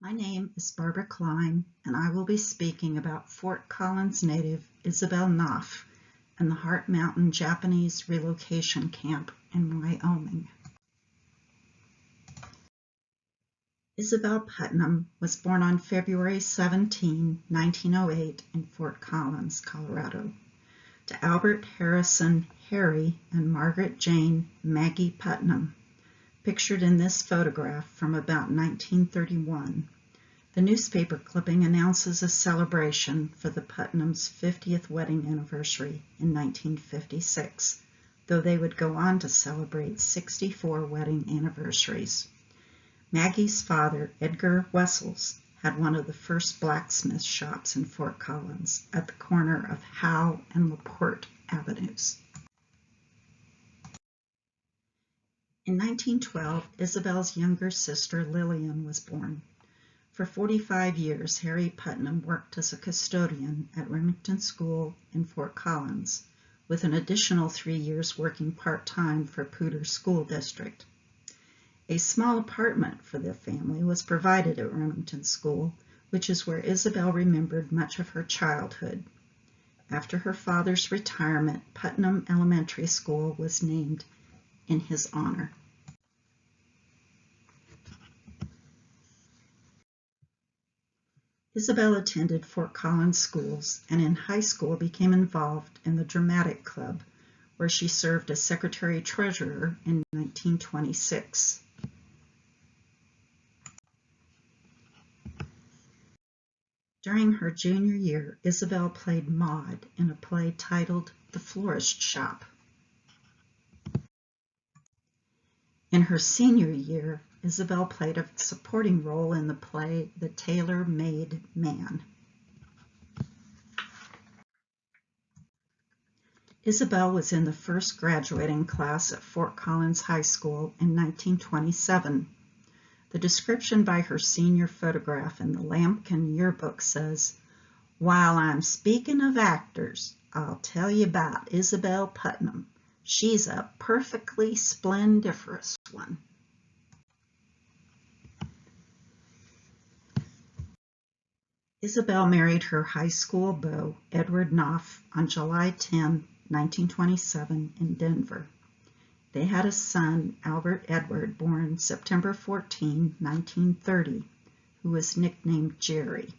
My name is Barbara Klein, and I will be speaking about Fort Collins native Isabelle Knopf and the Heart Mountain Japanese relocation camp in Wyoming. Isabelle Putnam was born on February 17, 1908 in Fort Collins, Colorado, to Albert Harrison Harry and Margaret Jane Maggie Putnam, pictured in this photograph from about 1931. The newspaper clipping announces a celebration for the Putnams' 50th wedding anniversary in 1956, though they would go on to celebrate 64 wedding anniversaries. Maggie's father, Edgar Wessels, had one of the first blacksmith shops in Fort Collins at the corner of Howe and LaPorte Avenues. In 1912, Isabelle's younger sister Lillian was born. For 45 years, Harry Putnam worked as a custodian at Remington School in Fort Collins, with an additional 3 years working part-time for Poudre School District. A small apartment for the family was provided at Remington School, which is where Isabelle remembered much of her childhood. After her father's retirement, Putnam Elementary School was named in his honor. Isabelle attended Fort Collins schools and in high school became involved in the Dramatic Club, where she served as secretary-treasurer in 1926. During her junior year, Isabelle played Maud in a play titled The Florist Shop. In her senior year, Isabelle played a supporting role in the play The Tailor-Made Man. Isabelle was in the first graduating class at Fort Collins High School in 1927. The description by her senior photograph in the Lambkin yearbook says, "While I'm speaking of actors, I'll tell you about Isabelle Putnam. She's a perfectly splendiferous one." Isabelle married her high school beau, Edward Knopf, on July 10, 1927 in Denver. They had a son, Albert Edward, born September 14, 1930, who was nicknamed Jerry.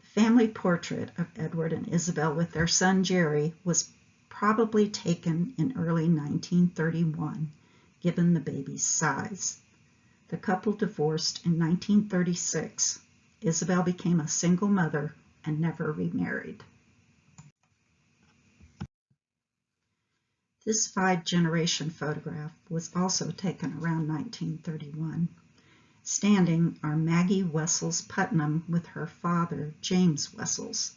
The family portrait of Edward and Isabelle with their son Jerry was probably taken in early 1931, given the baby's size. The couple divorced in 1936. Isabelle became a single mother and never remarried. This 5-generation photograph was also taken around 1931. Standing are Maggie Wessels Putnam with her father, James Wessels.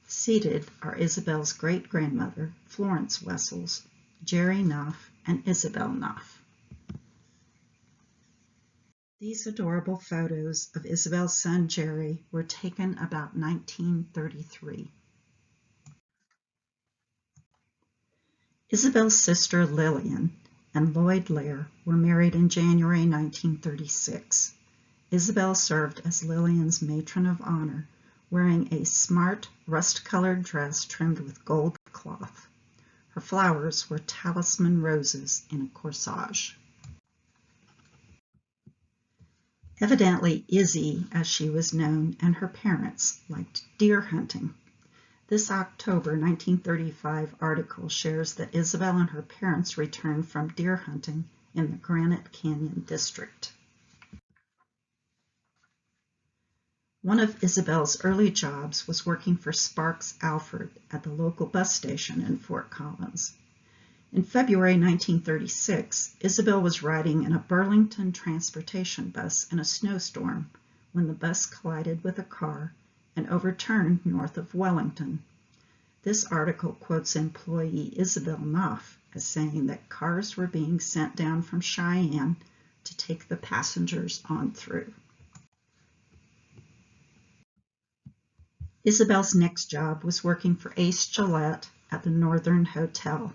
Seated are Isabelle's great-grandmother, Florence Wessels, Jerry Knopf, and Isabelle Knopf. These adorable photos of Isabelle's son Jerry were taken about 1933. Isabelle's sister Lillian and Lloyd Lair were married in January 1936. Isabelle served as Lillian's matron of honor, wearing a smart rust-colored dress trimmed with gold cloth. Her flowers were talisman roses in a corsage. Evidently, Izzy, as she was known, and her parents liked deer hunting. This October 1935 article shares that Isabelle and her parents returned from deer hunting in the Granite Canyon district. One of Isabelle's early jobs was working for Sparks Alford at the local bus station in Fort Collins. In February 1936, Isabelle was riding in a Burlington transportation bus in a snowstorm when the bus collided with a car and overturned north of Wellington. This article quotes employee Isabelle Knopf as saying that cars were being sent down from Cheyenne to take the passengers on through. Isabelle's next job was working for Ace Gillette at the Northern Hotel.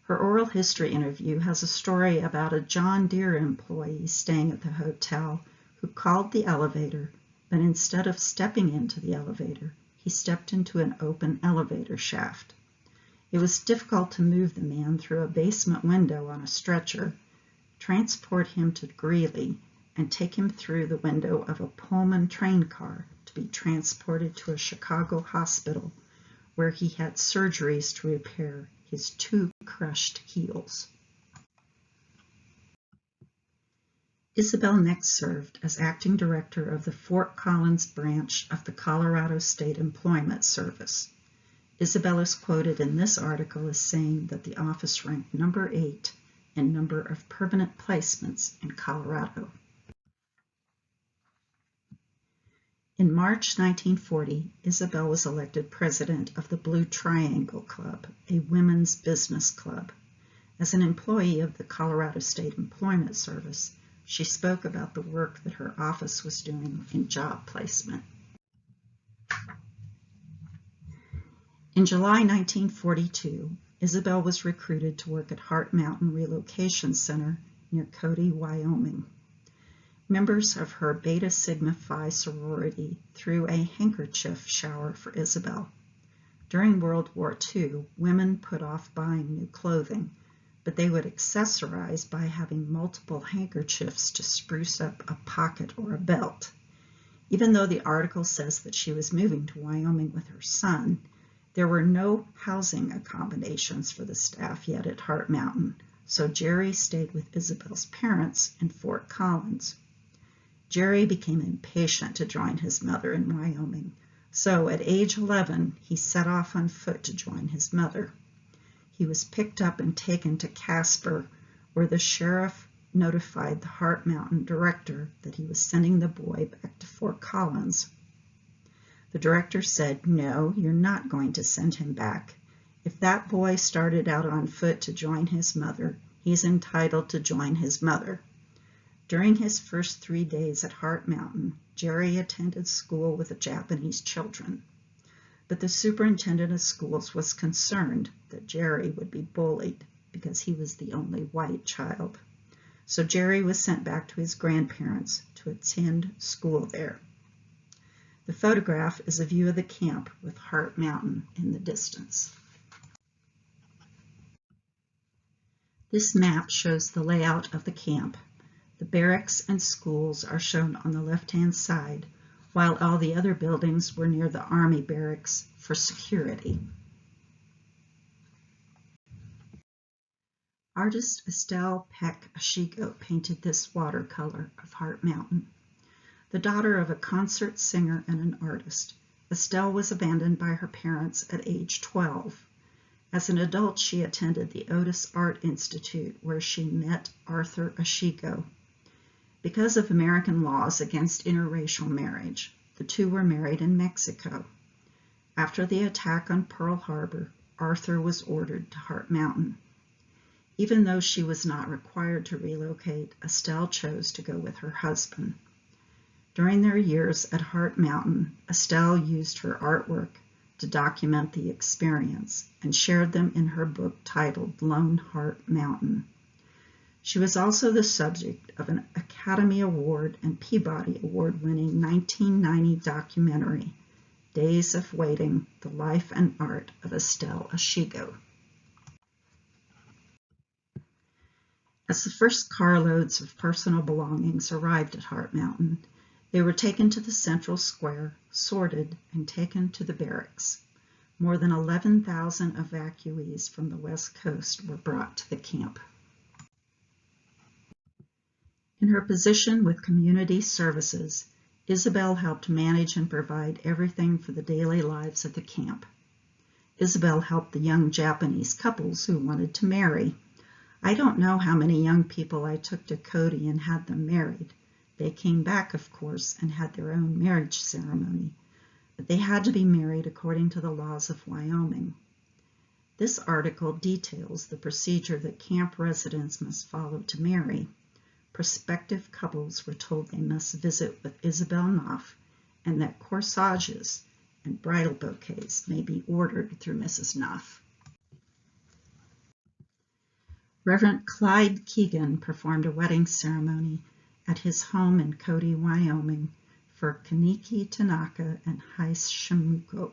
Her oral history interview has a story about a John Deere employee staying at the hotel who called the elevator, but instead of stepping into the elevator, he stepped into an open elevator shaft. It was difficult to move the man through a basement window on a stretcher, transport him to Greeley, and take him through the window of a Pullman train car to be transported to a Chicago hospital where he had surgeries to repair his 2 crushed heels. Isabelle next served as acting director of the Fort Collins branch of the Colorado State Employment Service. Isabelle is quoted in this article as saying that the office ranked number 8 in number of permanent placements in Colorado. In March 1940, Isabelle was elected president of the Blue Triangle Club, a women's business club. As an employee of the Colorado State Employment Service, she spoke about the work that her office was doing in job placement. In July 1942, Isabelle was recruited to work at Heart Mountain Relocation Center near Cody, Wyoming. Members of her Beta Sigma Phi sorority threw a handkerchief shower for Isabelle. During World War II, women put off buying new clothing, but they would accessorize by having multiple handkerchiefs to spruce up a pocket or a belt. Even though the article says that she was moving to Wyoming with her son, there were no housing accommodations for the staff yet at Heart Mountain, so Jerry stayed with Isabelle's parents in Fort Collins. Jerry became impatient to join his mother in Wyoming, so at age 11 he set off on foot to join his mother. He was picked up and taken to Casper, where the sheriff notified the Heart Mountain director that he was sending the boy back to Fort Collins. The director said, "No, you're not going to send him back. If that boy started out on foot to join his mother, he's entitled to join his mother." During his first 3 days at Heart Mountain, Jerry attended school with the Japanese children. But the superintendent of schools was concerned that Jerry would be bullied because he was the only white child. So Jerry was sent back to his grandparents to attend school there. The photograph is a view of the camp with Heart Mountain in the distance. This map shows the layout of the camp. The barracks and schools are shown on the left-hand side, while all the other buildings were near the Army barracks for security. Artist Estelle Peck Ashigo painted this watercolor of Heart Mountain. The daughter of a concert singer and an artist, Estelle was abandoned by her parents at age 12. As an adult, she attended the Otis Art Institute, where she met Arthur Ashigo. Because of American laws against interracial marriage, the two were married in Mexico. After the attack on Pearl Harbor, Arthur was ordered to Heart Mountain. Even though she was not required to relocate, Estelle chose to go with her husband. During their years at Heart Mountain, Estelle used her artwork to document the experience and shared them in her book titled Lone Heart Mountain. She was also the subject of an Academy Award and Peabody Award-winning 1990 documentary, Days of Waiting, The Life and Art of Estelle Ashigo. As the first carloads of personal belongings arrived at Heart Mountain, they were taken to the central square, sorted, and taken to the barracks. More than 11,000 evacuees from the West Coast were brought to the camp. In her position with Community Services, Isabelle helped manage and provide everything for the daily lives of the camp. Isabelle helped the young Japanese couples who wanted to marry. I don't know how many young people I took to Cody and had them married. They came back, of course, and had their own marriage ceremony, but they had to be married according to the laws of Wyoming. This article details the procedure that camp residents must follow to marry. Prospective couples were told they must visit with Isabelle Knopf and that corsages and bridal bouquets may be ordered through Mrs. Knopf. Reverend Clyde Keegan performed a wedding ceremony at his home in Cody, Wyoming, for Kaneki Tanaka and Heise Shimuko,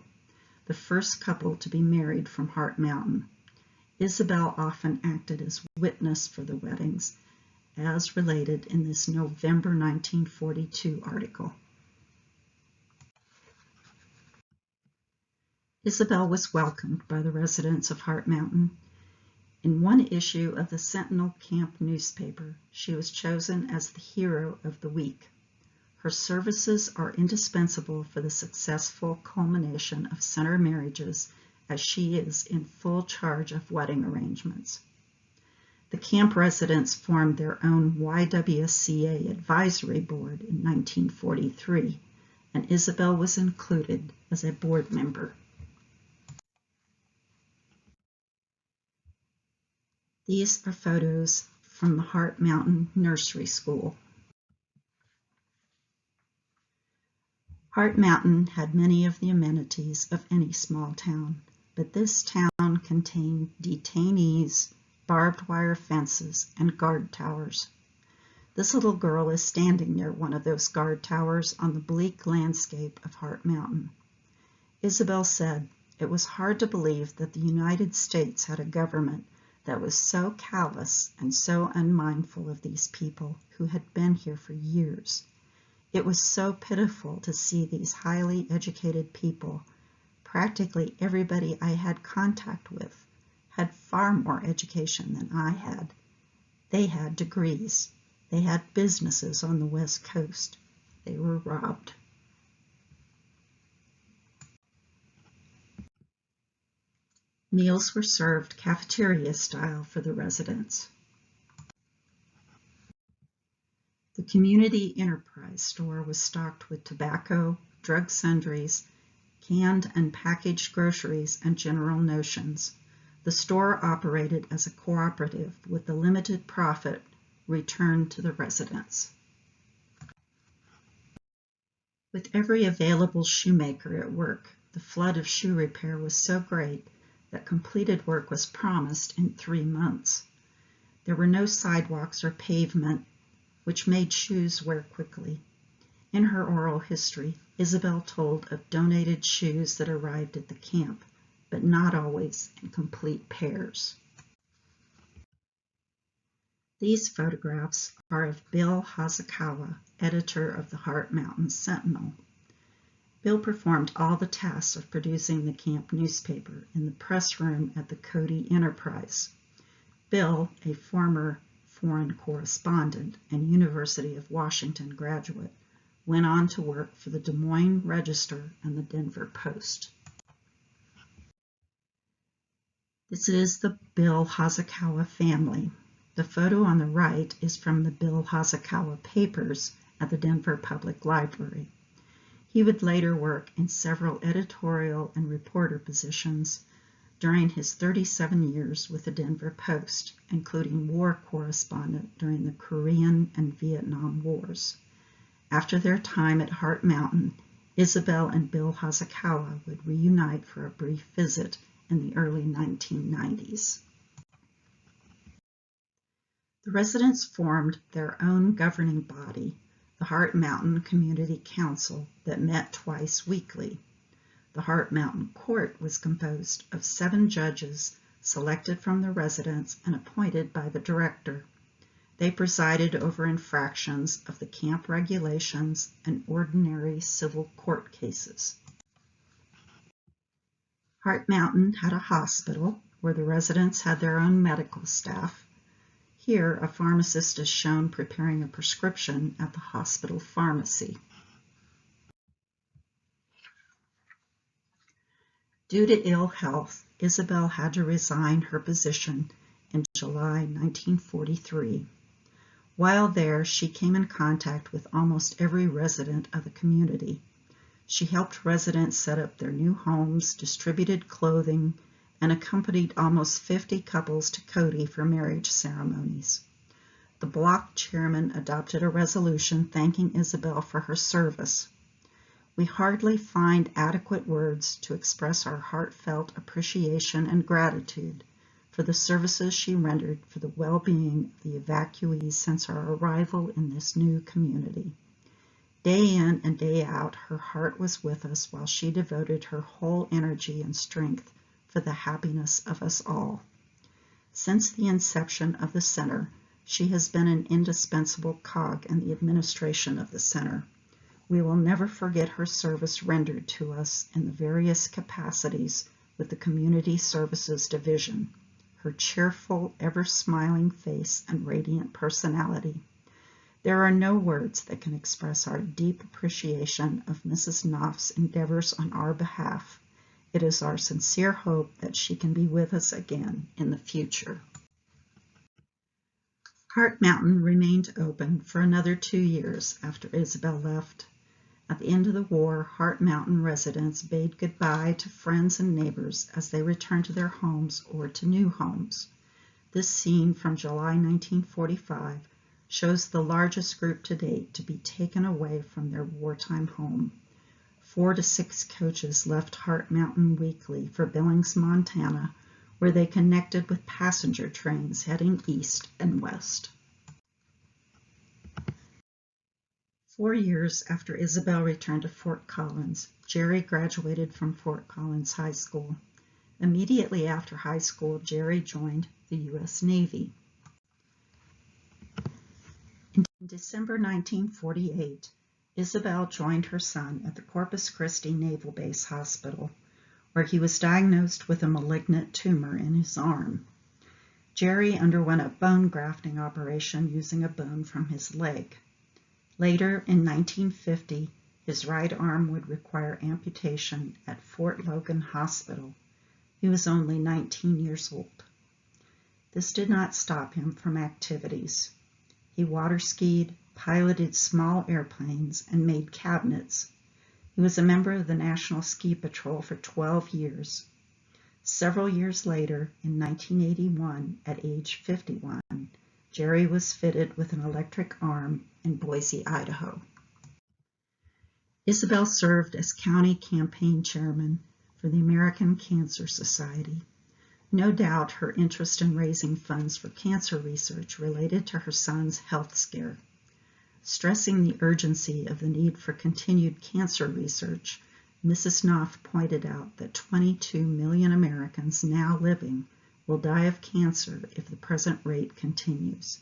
the first couple to be married from Heart Mountain. Isabelle often acted as witness for the weddings, as related in this November 1942 article. Isabelle was welcomed by the residents of Heart Mountain. In one issue of the Sentinel camp newspaper, she was chosen as the hero of the week. Her services are indispensable for the successful culmination of center marriages, as she is in full charge of wedding arrangements. The camp residents formed their own YWCA advisory board in 1943, and Isabelle was included as a board member. These are photos from the Heart Mountain Nursery School. Heart Mountain had many of the amenities of any small town, but this town contained detainees, barbed wire fences, and guard towers. This little girl is standing near one of those guard towers on the bleak landscape of Heart Mountain. Isabelle said, "It was hard to believe that the United States had a government that was so callous and so unmindful of these people who had been here for years. It was so pitiful to see these highly educated people. Practically everybody I had contact with had far more education than I had. They had degrees. They had businesses on the West Coast. They were robbed." Meals were served cafeteria style for the residents. The community enterprise store was stocked with tobacco, drug sundries, canned and packaged groceries, and general notions. The store operated as a cooperative with the limited profit returned to the residents. With every available shoemaker at work, the flood of shoe repair was so great that completed work was promised in 3 months. There were no sidewalks or pavement, which made shoes wear quickly. In her oral history, Isabelle told of donated shoes that arrived at the camp, but not always in complete pairs. These photographs are of Bill Hosokawa, editor of the Heart Mountain Sentinel. Bill performed all the tasks of producing the camp newspaper in the press room at the Cody Enterprise. Bill, a former foreign correspondent and University of Washington graduate, went on to work for the Des Moines Register and the Denver Post. This is the Bill Hosokawa family. The photo on the right is from the Bill Hosokawa papers at the Denver Public Library. He would later work in several editorial and reporter positions during his 37 years with the Denver Post, including war correspondent during the Korean and Vietnam Wars. After their time at Heart Mountain, Isabelle and Bill Hosokawa would reunite for a brief visit in the early 1990s. The residents formed their own governing body, the Heart Mountain Community Council, that met twice weekly. The Heart Mountain Court was composed of 7 judges selected from the residents and appointed by the director. They presided over infractions of the camp regulations and ordinary civil court cases. Heart Mountain had a hospital where the residents had their own medical staff. Here, a pharmacist is shown preparing a prescription at the hospital pharmacy. Due to ill health, Isabelle had to resign her position in July 1943. While there, she came in contact with almost every resident of the community. She helped residents set up their new homes, distributed clothing, and accompanied almost 50 couples to Cody for marriage ceremonies. The block chairman adopted a resolution thanking Isabelle for her service. We hardly find adequate words to express our heartfelt appreciation and gratitude for the services she rendered for the well-being of the evacuees since our arrival in this new community. Day in and day out, her heart was with us while she devoted her whole energy and strength for the happiness of us all. Since the inception of the center, she has been an indispensable cog in the administration of the center. We will never forget her service rendered to us in the various capacities with the Community Services Division, her cheerful, ever-smiling face and radiant personality. There are no words that can express our deep appreciation of Mrs. Knopf's endeavors on our behalf. It is our sincere hope that she can be with us again in the future. Heart Mountain remained open for another 2 years after Isabelle left. At the end of the war, Heart Mountain residents bade goodbye to friends and neighbors as they returned to their homes or to new homes. This scene from July 1945 shows the largest group to date to be taken away from their wartime home. 4 to 6 coaches left Heart Mountain weekly for Billings, Montana, where they connected with passenger trains heading east and west. 4 years after Isabelle returned to Fort Collins, Jerry graduated from Fort Collins High School. Immediately after high school, Jerry joined the U.S. Navy. In December 1948, Isabelle joined her son at the Corpus Christi Naval Base Hospital, where he was diagnosed with a malignant tumor in his arm. Jerry underwent a bone grafting operation using a bone from his leg. Later, in 1950, his right arm would require amputation at Fort Logan Hospital. He was only 19 years old. This did not stop him from activities. He water skied, piloted small airplanes, and made cabinets. He was a member of the National Ski Patrol for 12 years. Several years later, in 1981, at age 51, Jerry was fitted with an electric arm in Boise, Idaho. Isabelle served as county campaign chairman for the American Cancer Society. No doubt her interest in raising funds for cancer research related to her son's health scare. Stressing the urgency of the need for continued cancer research, Mrs. Knopf pointed out that 22 million Americans now living will die of cancer if the present rate continues.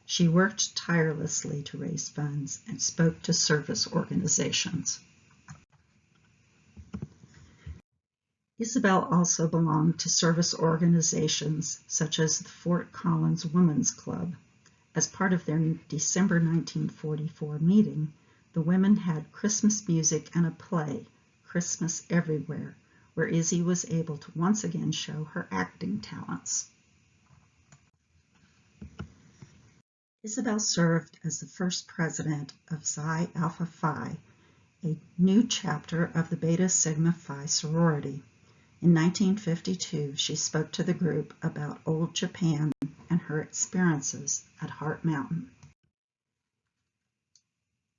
She worked tirelessly to raise funds and spoke to service organizations. Isabelle also belonged to service organizations such as the Fort Collins Women's Club. As part of their December 1944 meeting, the women had Christmas music and a play, Christmas Everywhere, where Izzy was able to once again show her acting talents. Isabelle served as the first president of Psi Alpha Phi, a new chapter of the Beta Sigma Phi sorority. In 1952, she spoke to the group about old Japan and her experiences at Heart Mountain.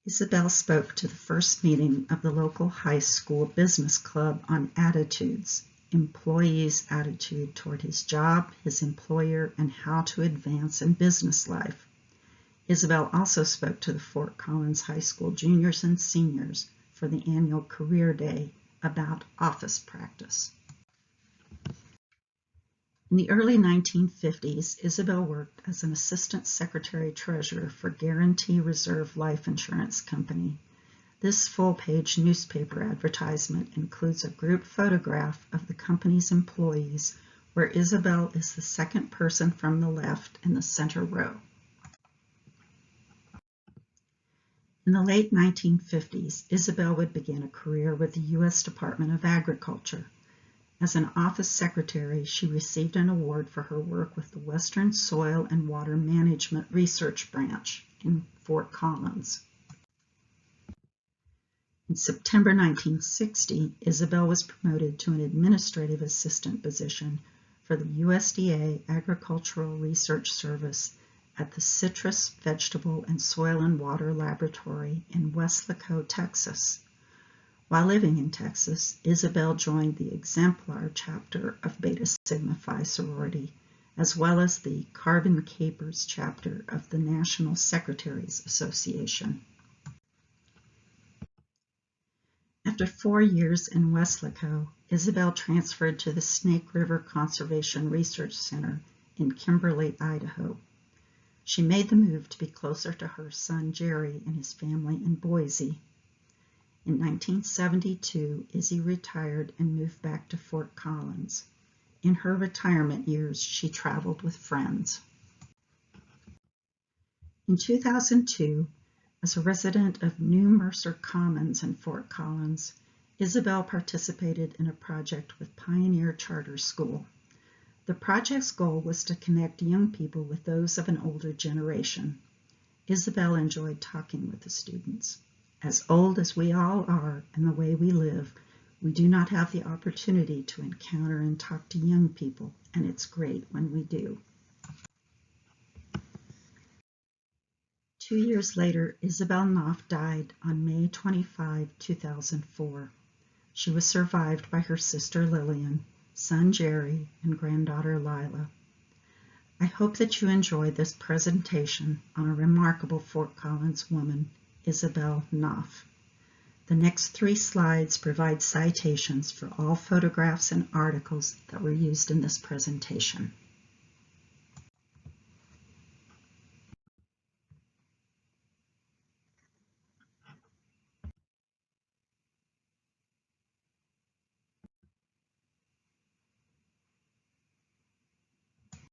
Isabelle spoke to the first meeting of the local high school business club on attitudes, employees' attitude toward his job, his employer, and how to advance in business life. Isabelle also spoke to the Fort Collins High School juniors and seniors for the annual Career Day about office practice. In the early 1950s, Isabelle worked as an assistant secretary-treasurer for Guarantee Reserve Life Insurance Company. This full-page newspaper advertisement includes a group photograph of the company's employees, where Isabelle is the second person from the left in the center row. In the late 1950s, Isabelle would begin a career with the U.S. Department of Agriculture. As an office secretary, she received an award for her work with the Western Soil and Water Management Research Branch in Fort Collins. In September 1960, Isabelle was promoted to an administrative assistant position for the USDA Agricultural Research Service at the Citrus, Vegetable, and Soil and Water Laboratory in Weslaco, Texas. While living in Texas, Isabelle joined the exemplar chapter of Beta Sigma Phi sorority, as well as the Carbon Capers chapter of the National Secretaries Association. After 4 years in Weslaco, Isabelle transferred to the Snake River Conservation Research Center in Kimberly, Idaho. She made the move to be closer to her son Jerry and his family in Boise. In 1972, Izzy retired and moved back to Fort Collins. In her retirement years, she traveled with friends. In 2002, as a resident of New Mercer Commons in Fort Collins, Isabelle participated in a project with Pioneer Charter School. The project's goal was to connect young people with those of an older generation. Isabelle enjoyed talking with the students. As old as we all are and the way we live, we do not have the opportunity to encounter and talk to young people, and it's great when we do. 2 years later, Isabelle Knopf died on May 25, 2004. She was survived by her sister Lillian, son Jerry, and granddaughter Lila. I hope that you enjoyed this presentation on a remarkable Fort Collins woman, Isabelle Knopf. The next 3 slides provide citations for all photographs and articles that were used in this presentation.